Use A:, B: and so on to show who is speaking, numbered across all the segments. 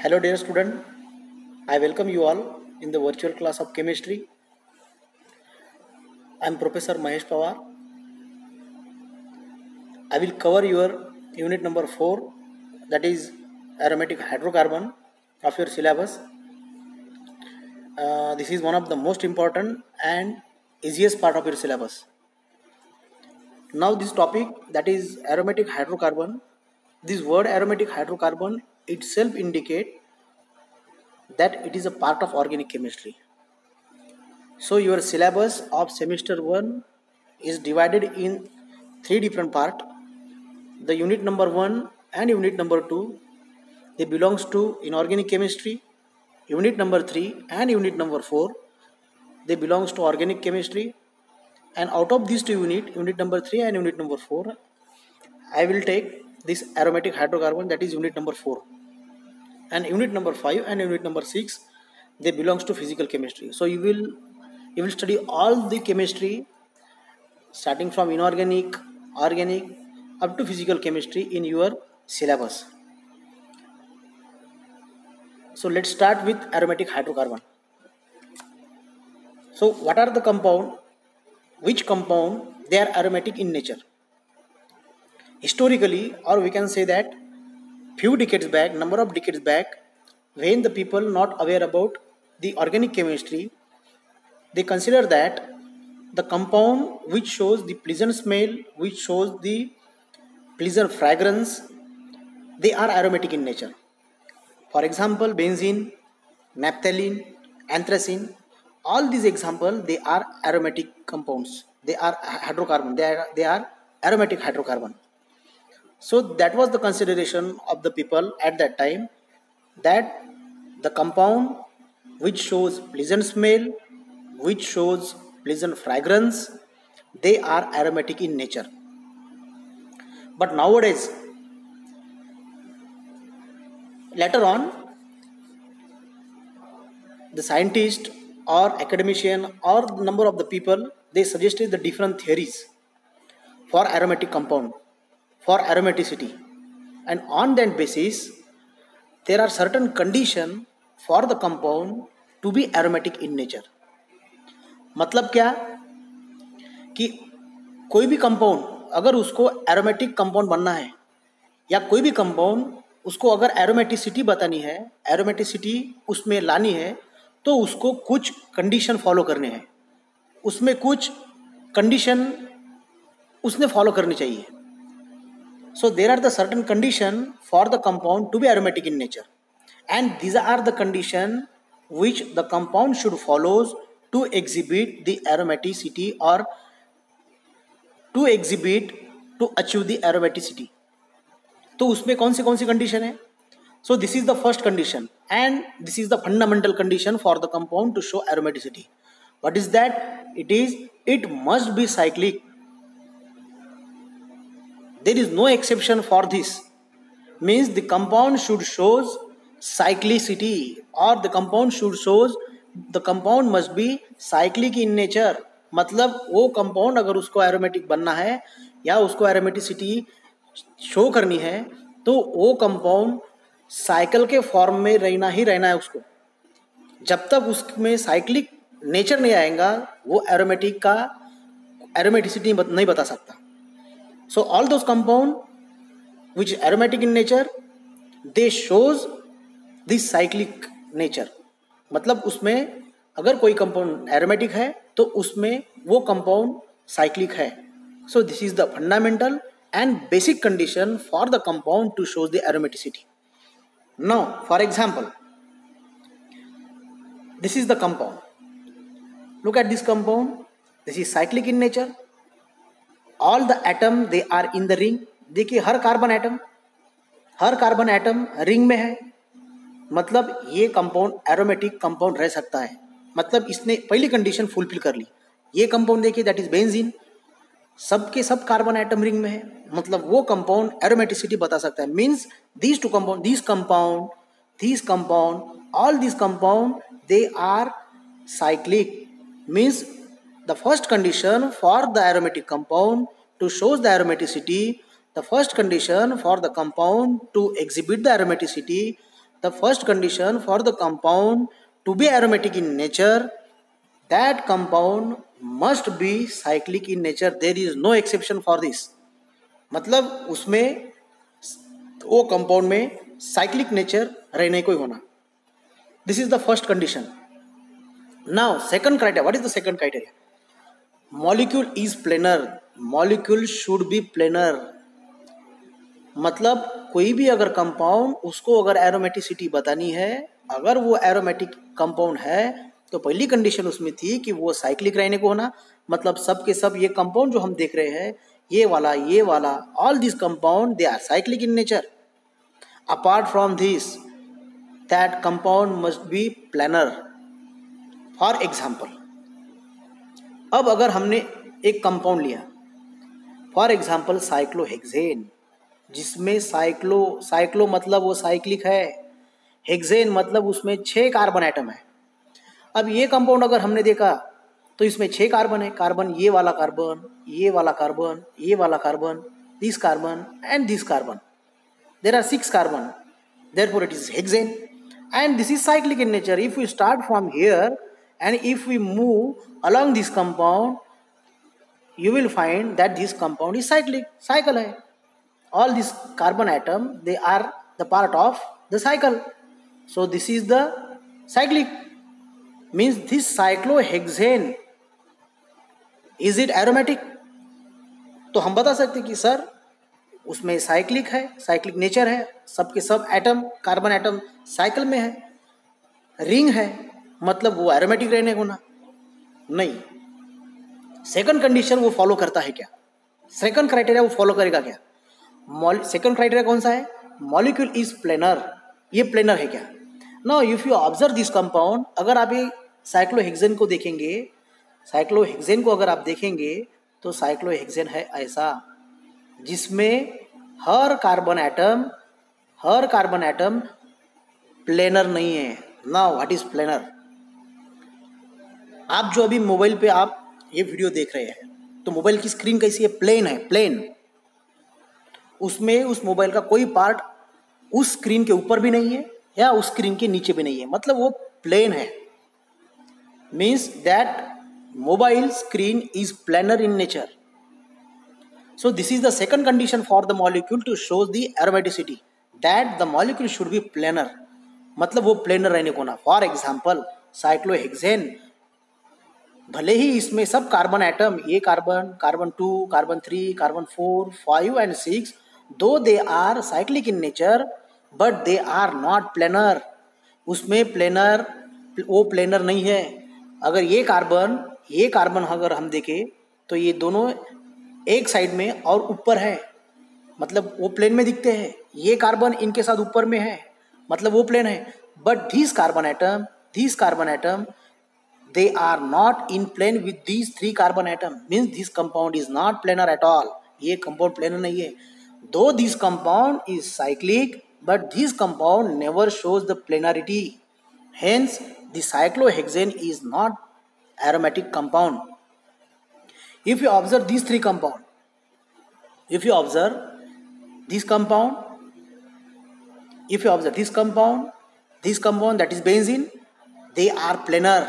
A: Hello dear student, I welcome you all in the virtual class of chemistry. I am Professor Mahesh Pawar. I will cover your unit number 4, that is aromatic hydrocarbon of your syllabus. This is one of the most important and easiest part of your syllabus. Now this topic, that is aromatic hydrocarbon. This word aromatic hydrocarbon itself indicate that it is a part of organic chemistry. So your syllabus of semester 1 is divided in 3 different parts. The unit number 1 and unit number 2, they belongs to inorganic chemistry. Unit number 3 and unit number 4, they belongs to organic chemistry. And out of these two unit number 3 and unit number 4, I will take this aromatic hydrocarbon, that is unit number 4. And unit number 5 and unit number 6, they belongs to physical chemistry. So you will study all the chemistry starting from inorganic, organic up to physical chemistry in your syllabus. So let's start with aromatic hydrocarbon. So what are the compound? Which compound they are aromatic in nature? Historically, or we can say that number of decades back, when the people not aware about the organic chemistry, they consider that the compound which shows the pleasant smell, which shows the pleasant fragrance, they are aromatic in nature. For example, benzene, naphthalene, anthracene, all these examples, they are aromatic compounds. They are hydrocarbon. They are aromatic hydrocarbon. So that was the consideration of the people at that time, that the compound which shows pleasant smell, which shows pleasant fragrance, they are aromatic in nature. But nowadays, later on, the scientist or academician or the number of the people, they suggested the different theories for aromatic compound, for aromaticity, and on that basis there are certain conditions for the compound to be aromatic in nature. मतलब क्या कि कोई भी compound अगर उसको aromatic compound बनना है, या कोई भी कंपाउंड उसको अगर एरोमेटिसिटी बतानी है, एरोमेटिसिटी उसमें लानी है, तो उसको कुछ कंडीशन फॉलो करने हैं, उसमें कुछ कंडीशन उसने फॉलो करनी चाहिए. So there are the certain condition for the compound to be aromatic in nature, and these are the condition which the compound should follows to exhibit the aromaticity or to achieve the aromaticity. तो उसमें कौन सी condition है? So this is the first condition, and this is the fundamental condition for the compound to show aromaticity. What is that? It must be cyclic. There is no exception for this. Means the compound should shows cyclicity, or the compound must be cyclic in nature. मतलब वो compound अगर उसको aromatic बनना है या उसको aromaticity show करनी है, तो वो कंपाउंड साइकिल के फॉर्म में रहना है उसको. जब तक उसमें साइक्लिक नेचर नहीं आएगा, वो एरोमेटिसिटी नहीं बता सकता. So all those compound which are aromatic in nature, they shows this cyclic nature. मतलब उसमें अगर कोई कंपाउंड एरोमेटिक है तो उसमें वो कंपाउंड साइक्लिक है. So this is the fundamental and basic condition for the compound to show the aromaticity. Now, for example, this is the compound. Look at this compound. This is cyclic in nature. All the atom they are in the ring. देखिए हर carbon atom ring में है, मतलब ये compound aromatic compound रह सकता है. मतलब इसने पहली कंडीशन फुलफिल कर ली. ये कंपाउंड देखिए, दैट इज बेंजीन, सबके सब कार्बन एटम रिंग में है, मतलब वो कंपाउंड एरोमेटिसिटी बता सकता है. Means these compound, all these compound, they are cyclic. Means the first condition for the aromatic compound to show the aromaticity, the first condition for the compound to exhibit the aromaticity, the first condition for the compound to be aromatic in nature, that compound must be cyclic in nature. There is no exception for this. मतलब उसमें वो compound में cyclic nature रहने को ही होना. This is the first condition. Now second criteria. What is the second criteria? Molecule is planar. Molecule should be planar. मतलब कोई भी अगर कंपाउंड, उसको अगर एरोमेटिसिटी बतानी है, अगर वो एरोमेटिक कंपाउंड है, तो पहली कंडीशन उसमें थी कि वो साइक्लिक रहने को होना. मतलब सब के सब ये कंपाउंड जो हम देख रहे हैं, ये वाला, all this compound they are cyclic in nature. Apart from this, that compound must be planar. For example, अब अगर हमने एक कंपाउंड लिया, फॉर एग्जाम्पल साइक्लोहेक्सेन, जिसमें साइक्लो मतलब वो साइक्लिक है, हेक्सेन मतलब उसमें 6 कार्बन एटम है. अब ये कंपाउंड अगर हमने देखा तो इसमें 6 कार्बन है. कार्बन, ये वाला कार्बन, ये वाला कार्बन, ये वाला carbon, this carbon and this carbon. There are 6 carbon. Therefore, it is hexane, and this is cyclic in nature. If we start from here and if we move along this compound, you will find that this compound is cyclic. Cycle hai. All these carbon atom, they are the part of the cycle. So this is the cyclic. Means this cyclohexane, is it aromatic? तो हम बता सकते कि sir उसमें cyclic है, cyclic nature है, सबके सब एटम, कार्बन एटम साइकिल में है. रिंग है, मतलब वो एरोमेटिक रहने को ना. नहीं. सेकंड कंडीशन वो फॉलो करता है क्या? सेकंड क्राइटेरिया वो फॉलो करेगा क्या? सेकंड क्राइटेरिया कौन सा है? Molecule is planar. ये प्लेनर है क्या? Now if you observe this compound, अगर आप ये साइक्लोहेक्सेन को देखेंगे, साइक्लोहेक्सेन को अगर आप देखेंगे तो साइक्लोहेक्सेन है ऐसा, जिसमें हर कार्बन एटम प्लेनर नहीं है. Now what is planar? आप जो अभी मोबाइल पे आप ये वीडियो देख रहे हैं, तो मोबाइल की स्क्रीन कैसी है? प्लेन है, प्लेन. उसमें उस मोबाइल का कोई पार्ट उस स्क्रीन के ऊपर भी नहीं है या उस स्क्रीन के नीचे भी नहीं है, मतलब वो प्लेन है. Means that mobile screen is planar in nature. So this is the second condition for the molecule to show the aromaticity, that the molecule should be planar. मतलब वो प्लेनर रहने को ना. फॉर एग्जाम्पल साइक्लोहेक्सेन, भले ही इसमें सब carbon atom, ये carbon 2, carbon 3, carbon 4, 5 and 6, though they are cyclic in nature, but they are not planar. उसमें प्लेनर, वो प्लेनर नहीं है. अगर ये कार्बन अगर हम देखें तो ये दोनों एक साइड में और ऊपर है, मतलब वो प्लेन में दिखते हैं. ये कार्बन इनके साथ ऊपर में है, मतलब वो प्लेन है. But this carbon atom they are not in plane with these 3 carbon atom. Means this compound is not planar at all. ये compound planar नहीं है. Though this compound is cyclic, but this compound never shows the planarity. Hence, the cyclohexane is not aromatic compound. If you observe these 3 compound, if you observe this compound that is benzene, they are planar.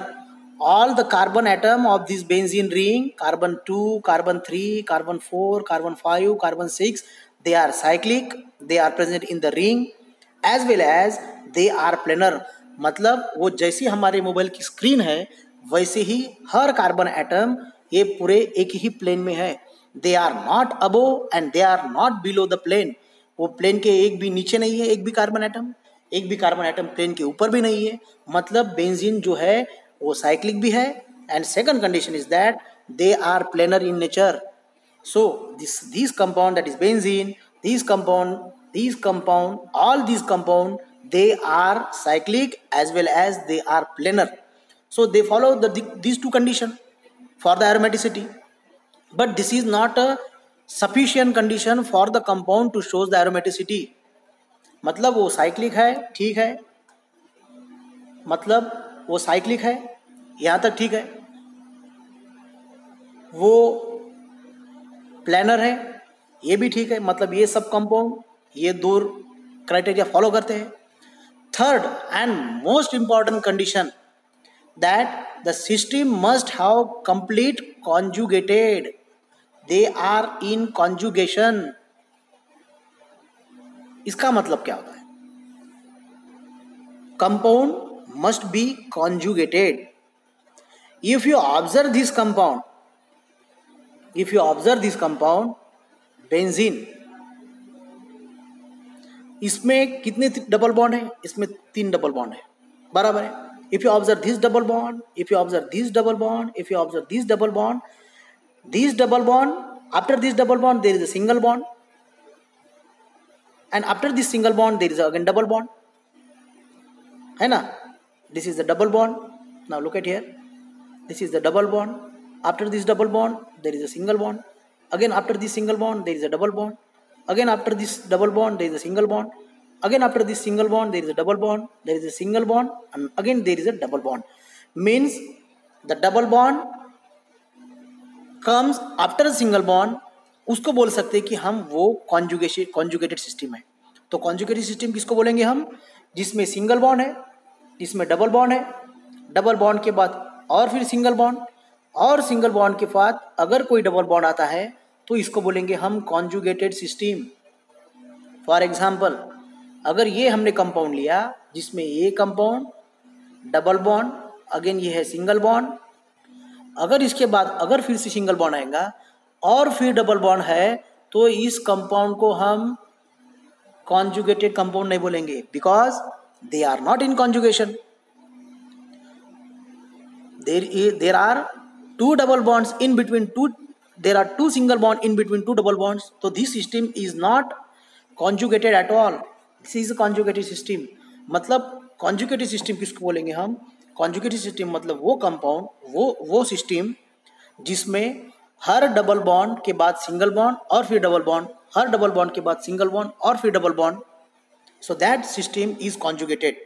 A: All the carbon atom of this benzene ring, carbon 2, carbon 3, carbon 4, carbon 5, carbon 6, they are cyclic, they are present in the ring as well as they are planar. मतलब वो जैसी हमारे mobile की screen है वैसे ही हर carbon atom ये पूरे एक ही प्लेन में है. They are not above and they are not below the plane. वो प्लेन के एक भी नीचे नहीं है, एक भी कार्बन एटम प्लेन के ऊपर भी नहीं है. मतलब बेंजीन जो है वो साइक्लिक भी है. And second condition is that they are planar in nature. So this compound that is benzene, this compound, all this compound, they are cyclic as well as they are planar. So they follow these 2 conditions for the aromaticity. But this is not a sufficient condition for the compound to show the aromaticity. मतलब वो cyclic है, ठीक है, मतलब वो cyclic है, यहाँ तक ठीक है. वो प्लानर है, ये भी ठीक है. मतलब ये सब कंपाउंड ये 2 क्राइटेरिया फॉलो करते हैं. Third and most important condition, that the system must have complete conjugated. They are in conjugation. इसका मतलब क्या होता है? Compound must be conjugated. If you observe this compound, benzene, इसमें कितने डबल बॉन्ड है? इसमें 3 डबल बॉन्ड है, बराबर है. If you observe this double bond, if you observe this double bond, if you observe this double bond, after this double bond there is a single bond, and after this single bond there is again double bond, है ना? This is the double bond. Now look at here. This is the double bond. After this double bond there is a single bond. Again after this single bond there is a double bond. Again after this double bond there is a single bond. Again after this single bond there is a double bond. There is a single bond, and again there is a double bond. Means the double bond comes after a single bond. उसको बोल सकते हैं कि हम वो conjugated system है. तो conjugated system किसको बोलेंगे हम? जिसमें सिंगल बॉन्ड है, जिसमें डबल बॉन्ड है, डबल बॉन्ड के बाद और फिर सिंगल बॉन्ड, और सिंगल बॉन्ड के बाद अगर कोई डबल बॉन्ड आता है तो इसको बोलेंगे हम कॉन्जुगेटेड सिस्टम. फॉर एग्जाम्पल, अगर ये हमने कंपाउंड लिया जिसमें ये कंपाउंड डबल बॉन्ड, अगेन ये है सिंगल बॉन्ड, अगर इसके बाद अगर फिर से सिंगल बॉन्ड आएगा और फिर डबल बॉन्ड है, तो इस कंपाउंड को हम कॉन्जुगेटेड कंपाउंड नहीं बोलेंगे, because they are not in conjugation. There are 2 double bonds in between two, there are 2 single bond in between 2 double bonds. So this system is not conjugated at all. This is a conjugated system. मतलब conjugated system किसको बोलेंगे हम? Conjugated system मतलब वो compound, वो system जिसमें हर double bond के बाद सिंगल बॉन्ड और फिर डबल बॉन्ड, हर डबल बॉन्ड के बाद सिंगल बॉन्ड और फिर double bond. So that system is conjugated.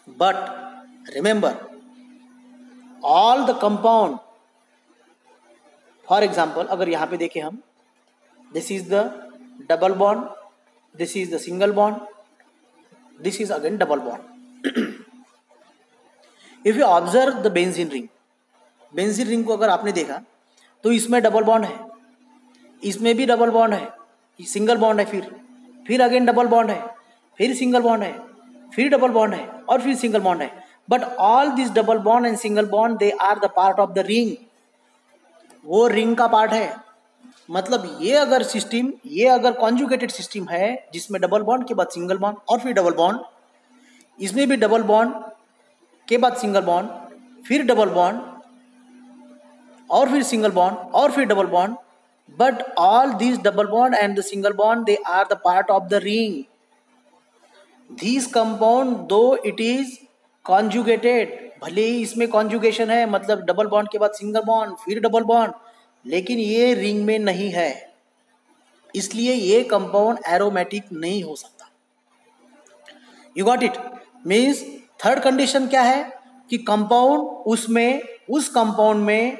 A: But remember, all the compound, for example अगर यहाँ पे देखें हम, this is the double bond, this is the single bond, this is again double bond. If you observe the benzene ring को अगर आपने देखा तो इसमें डबल बॉन्ड है, इसमें भी डबल बॉन्ड है, सिंगल बॉन्ड है, फिर अगेन डबल बॉन्ड है, फिर सिंगल बॉन्ड है, फिर डबल बॉन्ड है और फिर सिंगल बॉन्ड है. But all these double bond and single bond, they are the part of the ring. वो रिंग का पार्ट है. मतलब ये अगर सिस्टम, ये अगर कॉन्जुगेटेड सिस्टम है जिसमें डबल बॉन्ड के बाद सिंगल बॉन्ड और फिर डबल बॉन्ड, इसमें भी डबल बॉन्ड के बाद सिंगल बॉन्ड, फिर डबल बॉन्ड और फिर सिंगल बॉन्ड और फिर double bond. But all these double bond and the single bond, they are the part of the ring. These compound, though it is conjugated, भले ही इसमें कॉन्जुगेशन है, मतलब डबल बॉन्ड के बाद सिंगल बॉन्ड फिर डबल बॉन्ड, लेकिन ये रिंग में नहीं है, इसलिए ये कंपाउंड एरोमेटिक नहीं हो सकता. You got it? Means third condition क्या है कि कंपाउंड, उसमें उस कंपाउंड में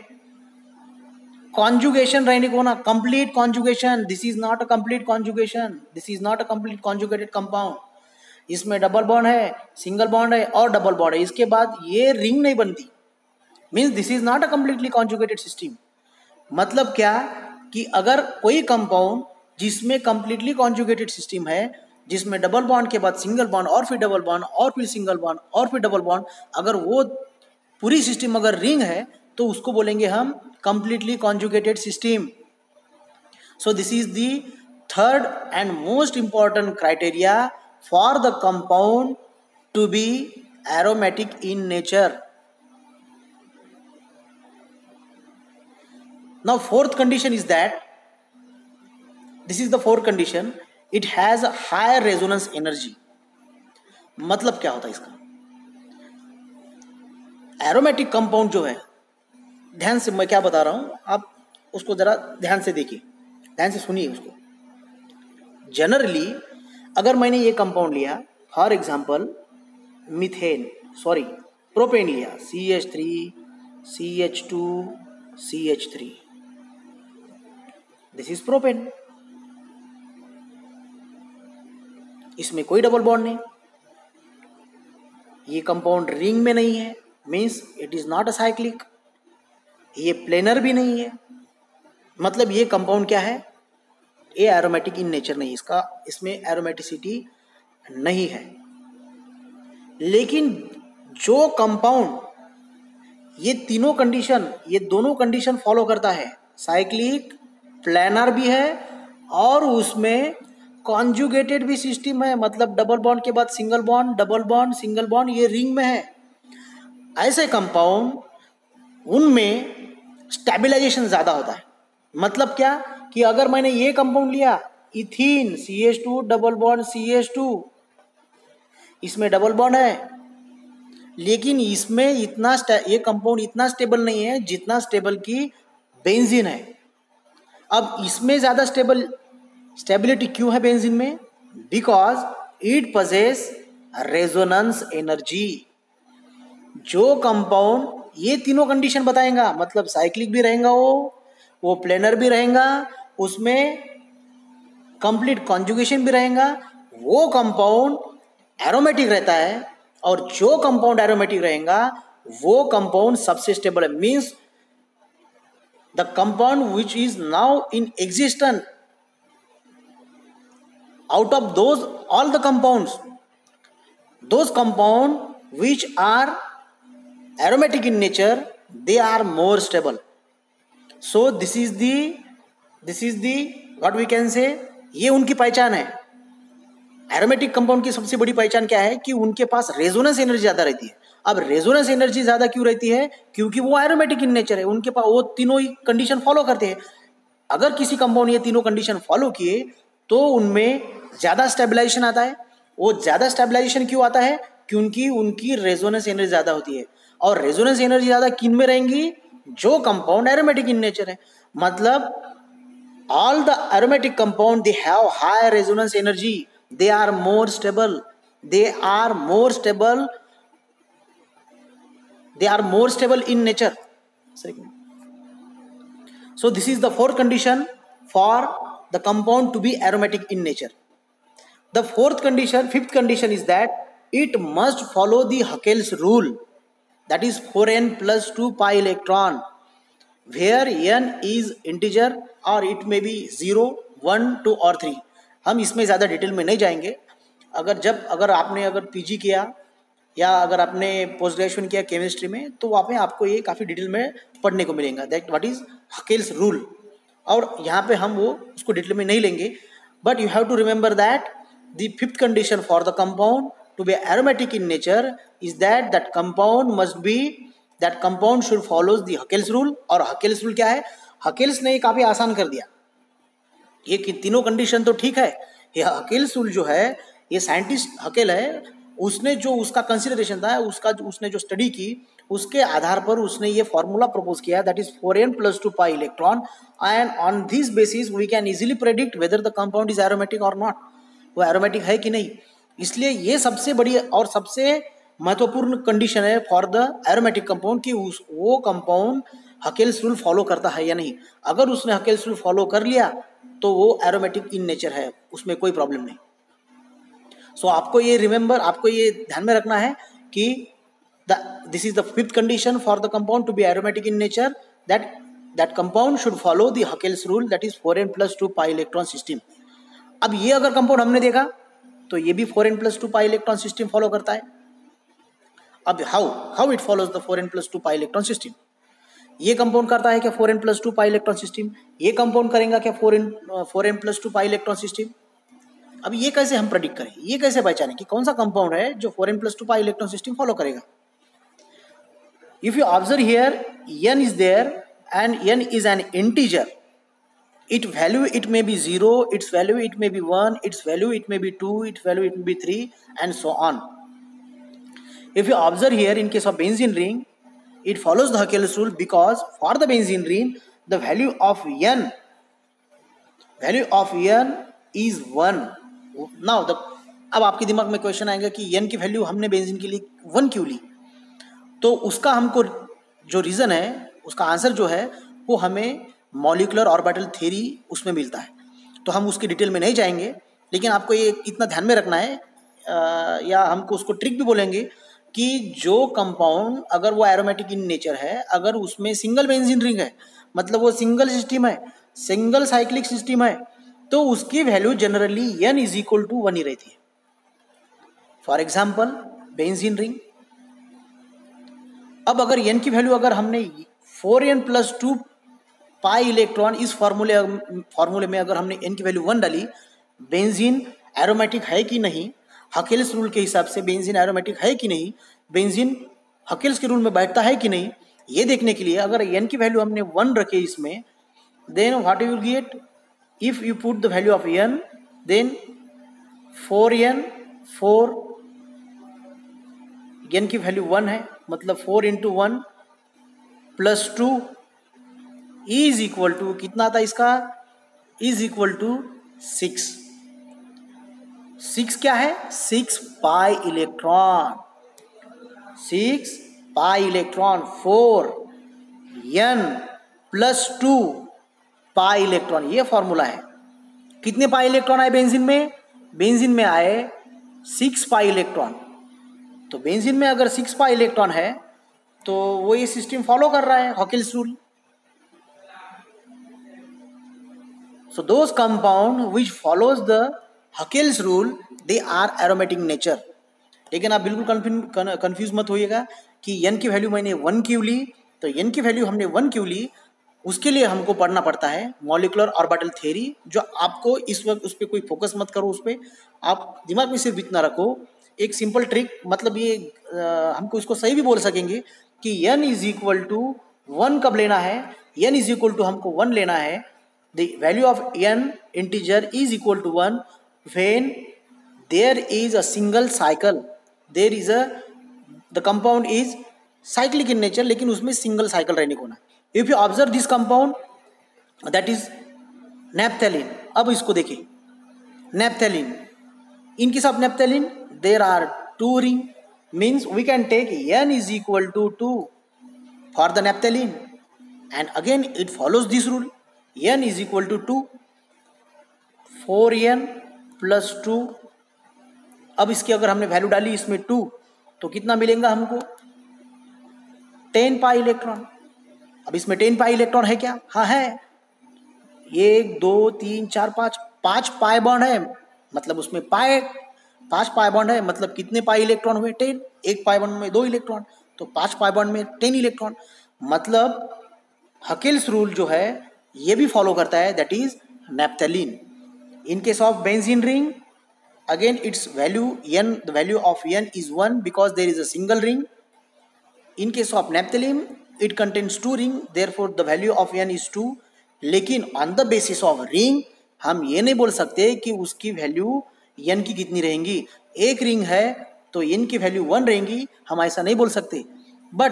A: कॉन्जुगेशन रहने को ना, complete conjugation. This is not a complete conjugation, this is not a complete conjugated compound. इसमें डबल बॉन्ड है, सिंगल बॉन्ड है और डबल बॉन्ड है, इसके बाद ये रिंग नहीं बनती. Means this is not a completely conjugated system. मतलब क्या कि अगर कोई कंपाउंड जिसमें कंप्लीटली कॉन्जुगेटेड सिस्टम है, जिसमें डबल बॉन्ड के बाद सिंगल बॉन्ड और फिर डबल बॉन्ड और फिर सिंगल बॉन्ड और फिर डबल बॉन्ड, अगर वो पूरी सिस्टम अगर रिंग है तो उसको बोलेंगे हम completely conjugated system. So this is the third and most important criteria for the compound to be aromatic in nature. Now fourth condition is that, this is the fourth condition, it has a higher resonance energy. मतलब क्या होता है इसका? Aromatic compound जो है, ध्यान से मैं क्या बता रहा हूं, आप उसको जरा ध्यान से देखिए, ध्यान से सुनिए उसको. जनरली अगर मैंने ये कंपाउंड लिया, फॉर एग्जाम्पल प्रोपेन लिया, CH3 CH2 CH3, this is propane. इसमें कोई डबल बॉन्ड नहीं, ये कंपाउंड रिंग में नहीं है, means it is not a cyclic. ये प्लेनर भी नहीं है, मतलब ये कंपाउंड क्या है, ये एरोमेटिक इन नेचर नहीं, इसमें एरोमेटिसिटी नहीं है। लेकिन जो कंपाउंड ये तीनों कंडीशन, ये दोनों कंडीशन फॉलो करता है, साइक्लिक, प्लेनर भी है और उसमें कॉन्जुगेटेड भी सिस्टम है, मतलब डबल बॉन्ड के बाद single bond, double bond, single bond, ये रिंग में है, ऐसे कंपाउंड उनमें स्टेबलाइजेशन ज़्यादा होता है। मतलब क्या कि अगर मैंने ये कंपाउंड लिया ethene CH2 double bond CH2, इसमें डबल बॉन्ड है, लेकिन इसमें ये कंपाउंड इतना स्टेबल नहीं है जितना स्टेबल की बेंजीन है। अब इसमें ज़्यादा स्टेबिलिटी क्यों है बेंजीन में? Because it possess resonance energy. जो कंपाउंड ये तीनों कंडीशन बताएगा, मतलब साइक्लिक भी रहेगा, वो प्लेनर भी रहेगा, उसमें कंप्लीट कॉन्जुगेशन भी रहेगा, वो कंपाउंड एरोमेटिक रहता है। और जो कंपाउंड एरोमेटिक रहेगा वो कंपाउंड सबसे स्टेबल है, means the compound which is now in existence out of those all the compounds, those compound which are aromatic in nature, they are more stable. So this is the what we can say, ये उनकी पहचान है। Aromatic compound की सबसे बड़ी पहचान क्या है कि उनके पास रेजोनेंस एनर्जी ज़्यादा रहती है। अब रेजोनेंस एनर्जी ज़्यादा क्यों रहती है? क्योंकि वो एरोमेटिक इन नेचर है, उनके पास वो तीनों ही कंडीशन फॉलो करते हैं। अगर किसी कंपाउंड ये तीनों कंडीशन फॉलो किए तो उनमें ज़्यादा स्टेबलाइजेशन आता है। वो ज़्यादा स्टेबलाइजेशन क्यों आता है? क्योंकि उनकी रेजोनेंस एनर्जी ज़्यादा होती है। और रेजोनेंस एनर्जी ज़्यादा किन में रहेंगी? जो कंपाउंड एरोमेटिक इन नेचर है। मतलब all the aromatic compound they have high resonance energy, they are more stable, they are more stable in nature. So this is the fourth condition for the compound to be aromatic in nature. The fifth condition is that it must follow the Huckel's rule, that is 4n plus 2 pi electron, where n is integer और it may be 0, 1, 2 और 3। हम इसमें ज़्यादा detail में नहीं जाएंगे। अगर आपने पीजी किया या अगर आपने पोस्ट ग्रेजुएशन किया केमिस्ट्री में, तो वहाँ पे आपको ये काफ़ी डिटेल में पढ़ने को मिलेगा, दैट व्हाट इज हकेल्स रूल। और यहाँ पे हम वो उसको डिटेल में नहीं लेंगे, but you have to remember that the fifth condition for the compound to be aromatic in nature is that compound should follows the Huckel's rule. और हकेल्स रूल क्या है? हकेल्स ने काफ़ी आसान कर दिया। ये तीनों कंडीशन तो ठीक है, ये हकेल्स रूल जो है, ये साइंटिस्ट हकेल है, उसने जो उसका कंसिडरेशन था, उसने जो स्टडी की, उसके आधार पर उसने ये फॉर्मूला प्रपोज किया, that is 4n plus 2 pi electron, and on this basis we can easily predict whether the compound is aromatic और नॉट, वो एरोमेटिक है कि नहीं। इसलिए ये सबसे बड़ी और सबसे महत्वपूर्ण कंडीशन है फॉर द एरोमेटिक कंपाउंड कि वो कंपाउंड हकेल्स रूल फॉलो करता है या नहीं। अगर उसने हकेल्स रूल फॉलो कर लिया तो वो एरोमेटिक इन नेचर है, उसमें कोई प्रॉब्लम नहीं। सो आपको ये ध्यान में रखना है कि this is the fifth condition for the compound to be aromatic in nature, that compound should follow the Huckel's rule, that is 4n plus 2 pi electron system. अब ये अगर कंपाउंड हमने देखा तो ये भी 4n plus 2 pi electron system follow करता है। अब how it follows the 4n plus 2 pi electron system? ये कंपाउंड करता है क्या 4n plus 2 pi electron system? ये कंपाउंड करेगा क्या 4n plus 2 pi electron system? अब ये कैसे हम प्रेडिक्ट करें, ये कैसे पहचानें कि कौन सा कंपाउंड है जो 4n plus 2 pi electron system follow करेगा? If you observe here, n is there and n is an integer, its value it may be 0, its value it may be 1, its value it may be 2, its value it may be 3, and so on. If you observe here, in case of benzene ring, it follows the Huckel's rule, because for the benzene ring the value of n is 1. Now अब आपके दिमाग में question आएगा कि n की value हमने benzene के लिए 1 क्यों ली? तो उसका हमको जो रीज़न है, उसका आंसर जो है वो हमें मॉलिक्यूलर ऑर्बिटल थ्योरी उसमें मिलता है। तो हम उसकी डिटेल में नहीं जाएंगे, लेकिन आपको ये इतना ध्यान में रखना है, या हमको उसको ट्रिक भी बोलेंगे कि जो कंपाउंड अगर वो एरोमेटिक इन नेचर है, अगर उसमें सिंगल बेंजीन रिंग है, मतलब वो सिंगल सिस्टम है, सिंगल साइक्लिक सिस्टम है, तो उसकी value generally n is equal to 1 ही रहती है. For example benzene ring. अब अगर n की वैल्यू अगर हमने 4n प्लस 2 पाई इलेक्ट्रॉन इस फॉर्मूले में अगर हमने n की वैल्यू 1 डाली, बेंजीन एरोमेटिक है कि नहीं, हकेल्स रूल के हिसाब से बेंजीन एरोमेटिक है कि नहीं, बेंजीन हकेल्स के रूल में बैठता है कि नहीं, ये देखने के लिए अगर n की वैल्यू हमने 1 रखे इसमें, then what you will get if you put the value of n, then 4n 4 n की वैल्यू 1 है, मतलब 4 into 1 plus 2 is equal to कितना था इसका, इज इक्वल टू 6. 6 क्या है, 6 pi electron, 6 pi electron 4 n plus 2 pi electron, ये formula है. कितने पाई इलेक्ट्रॉन आए बेंजीन में, बेंजीन में आए 6 पाई इलेक्ट्रॉन. तो बेंजीन में अगर 6 पाई इलेक्ट्रॉन है तो वो ये सिस्टम फॉलो कर रहा है Huckel's rule. So those compound which follows the Huckel's rule they are aromatic nature. लेकिन आप बिल्कुल कंफ्यूज मत होइएगा कि n की वैल्यू मैंने 1 क्यों ली. तो n की वैल्यू हमने 1 क्यों ली, उसके लिए हमको पढ़ना पड़ता है मॉलिक्यूलर ऑर्बिटल थ्योरी, जो आपको इस वक्त उस पर कोई फोकस मत करो, उस पर आप दिमाग में सिर्फ इतना रखो. एक सिंपल ट्रिक, मतलब ये हमको इसको सही भी बोल सकेंगे कि n इज इक्वल टू 1 कब लेना है, n इज इक्वल टू हमको 1 लेना है. The value of n integer is equal to 1 when there is a single cycle, there is the compound is cyclic in nature, लेकिन उसमें सिंगल साइकिल रहने को ना. If you observe this compound that is naphthalene. अब इसको देखिए, naphthalene, in case of naphthalene there are 2 ring, means we can take n is equal to 2 for the naphthalene, and again it follows this rule, n is equal to 2, 4n plus 2. अब इसकी अगर हमने value डाली इसमें 2, तो कितना मिलेगा हमको, 10 पाई इलेक्ट्रॉन. अब इसमें 10 पाई इलेक्ट्रॉन है क्या, हाँ है. 1 2 3 4 5 पाई बॉन्ड है, मतलब उसमें 5 पाई बॉन्ड है, मतलब कितने पाई इलेक्ट्रॉन हुए, 10. एक पाई बॉन्ड में 2 इलेक्ट्रॉन, तो 5 पाई बॉन्ड में 10 इलेक्ट्रॉन. मतलब हकेल्स रूल जो है ये भी फॉलो करता है, that is naphthalene. In case of benzene ring, again its value n, the value of n is 1 because there is a single ring. In case of naphthalene it contains 2 ring, therefore the value of n is 2. लेकिन on the basis of ring हम ये नहीं बोल सकते कि उसकी value n की कितनी रहेंगी. एक रिंग है तो n की वैल्यू 1 रहेंगी, हम ऐसा नहीं बोल सकते. बट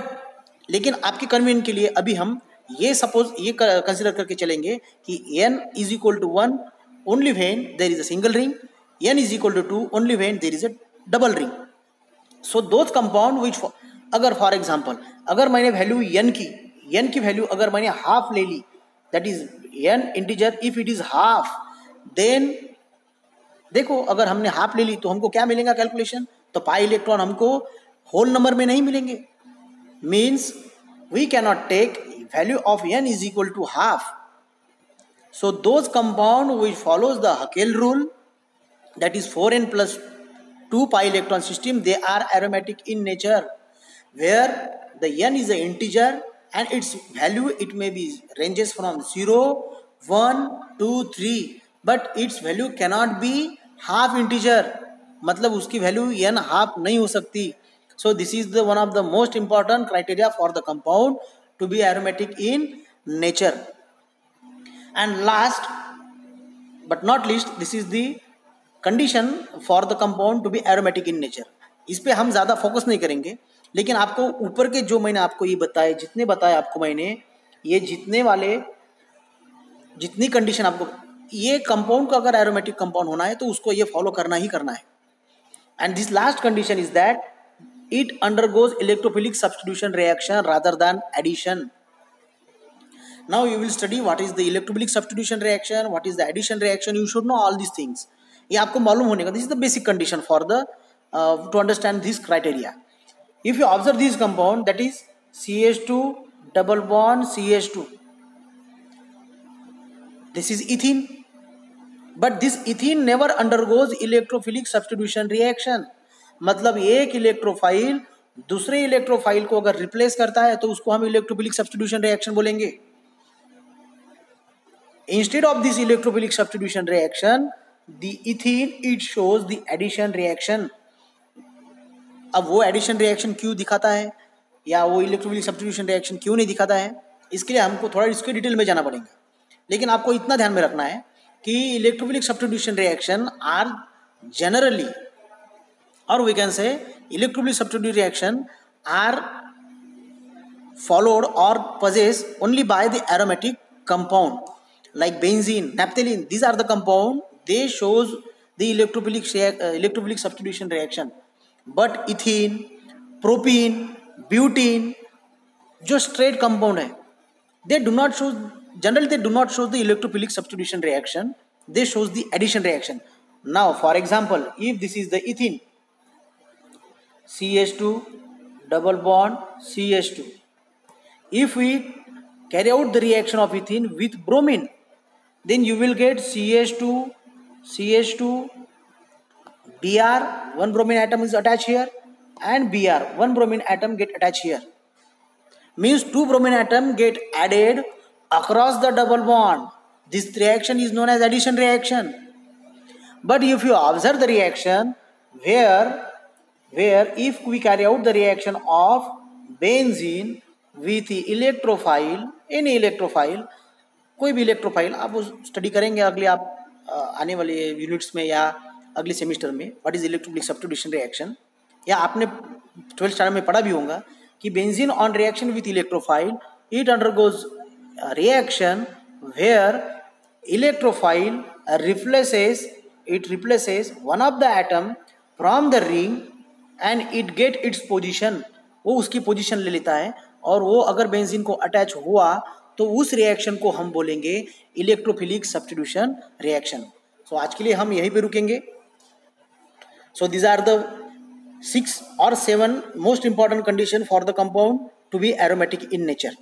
A: लेकिन आपके कन्वीनियंट के लिए अभी हम ये सपोज ये कंसिडर करके चलेंगे कि n is equal to 1 only when there is a single ring, n is equal to 2 only when there is a double ring. So those compound which, अगर फॉर एग्जाम्पल अगर मैंने वैल्यू n की value अगर मैंने half ले ली, that is n integer, if it is half, then देखो अगर हमने हाफ ले ली तो हमको क्या मिलेगा कैलकुलेशन, तो पाई इलेक्ट्रॉन हमको होल नंबर में नहीं मिलेंगे. Means we cannot take value of n is equal to half. So those compound which follows the Huckel rule, that is 4n plus 2 pi electron system, they are aromatic in nature, where the n is an integer and its value it may be ranges from 0 1 2 3, but its value cannot be half integer, मतलब उसकी value n half नहीं हो सकती. So this is the one of the most important criteria for the compound to be aromatic in nature. And last but not least, this is the condition for the compound to be aromatic in nature. इस पर हम ज़्यादा focus नहीं करेंगे, लेकिन आपको ऊपर के जो मैंने आपको ये बताए, जितने बताए आपको मैंने, ये जितनी कंडीशन आपको, ये कंपाउंड का अगर एरोमेटिक कंपाउंड होना है तो उसको ये फॉलो करना ही करना है. And this last condition is that it undergoes electrophilic substitution reaction rather than addition. Now you will study what is the electrophilic substitution reaction, what is the addition reaction. You should know all this things. ये आपको मालूम होने का, this is the basic condition for the to understand this criteria. If you observe this compound, that is CH2 double bond CH2, this is ethene, but this ethene never undergoes electrophilic substitution reaction. मतलब एक electrophile दूसरे electrophile को अगर replace करता है तो उसको हम इलेक्ट्रोफिलिक सब्स्टिट्यूशन रिएक्शन बोलेंगे. Instead of this electrophilic substitution reaction, the ethene it shows the addition reaction. अब वो एडिशन रिएक्शन क्यों दिखाता है या वो इलेक्ट्रोफिलिक सब्स्टिट्यूशन रिएक्शन क्यों नहीं दिखाता है, इसके लिए हमको थोड़ा इसके डिटेल में जाना पड़ेगा. लेकिन आपको इतना ध्यान में रखना है कि electrophilic substitution reaction are generally, और we can say electrophilic substitution reaction are followed or possessed only by the aromatic compound like benzene, naphthalene. These are the compound, they shows the electrophilic substitution reaction. But ethene, propene, butene, जो straight compound है, they do not show, generally they do not show the electrophilic substitution reaction, they shows the addition reaction. Now for example, if this is the ethene, CH2 double bond CH2, if we carry out the reaction of ethene with bromine, then you will get CH2 Br, one bromine atom is attached here, and Br, one bromine atom get attached here. Means two bromine atom get added across the double bond. This reaction is known as addition reaction. But if you observe the reaction where if we carry out the reaction of benzene with electrophile, any electrophile, कोई भी electrophile आप वो study करेंगे अगले आप आने वाले units में या अगले सेमिस्टर में, what is electrophilic substitution reaction, या आपने 12th स्टैंडर्ड में पढ़ा भी होगा कि benzene on reaction with electrophile it undergoes reaction where electrophile replaces one of the atom from the ring and it get its position. वो उसकी पोजिशन ले लेता है और वो अगर बेंजीन को अटैच हुआ तो उस रिएक्शन को हम बोलेंगे इलेक्ट्रोफिलिक सब्स्टिट्यूशन रिएक्शन. सो आज के लिए हम यहीं पे रुकेंगे. So these are the 6 or 7 most important condition for the compound to be aromatic in nature.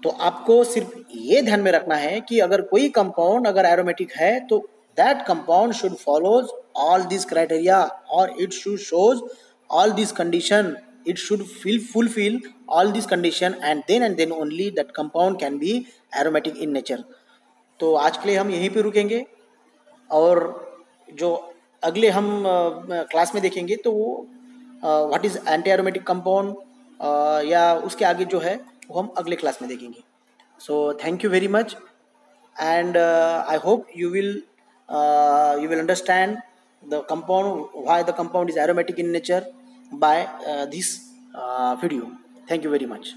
A: तो आपको सिर्फ ये ध्यान में रखना है कि अगर कोई कंपाउंड अगर एरोमेटिक है तो that compound should follows all this criteria और it should shows all this condition. It should fulfill all these condition and then only that compound can be aromatic in nature. तो आज के लिए हम यहीं पे रुकेंगे और जो अगले हम क्लास में देखेंगे तो वो what is anti aromatic compound या उसके आगे जो है वो हम अगले क्लास में देखेंगे. So thank you very much and I hope you will understand the compound, why the compound is aromatic in nature by this video. Thank you very much.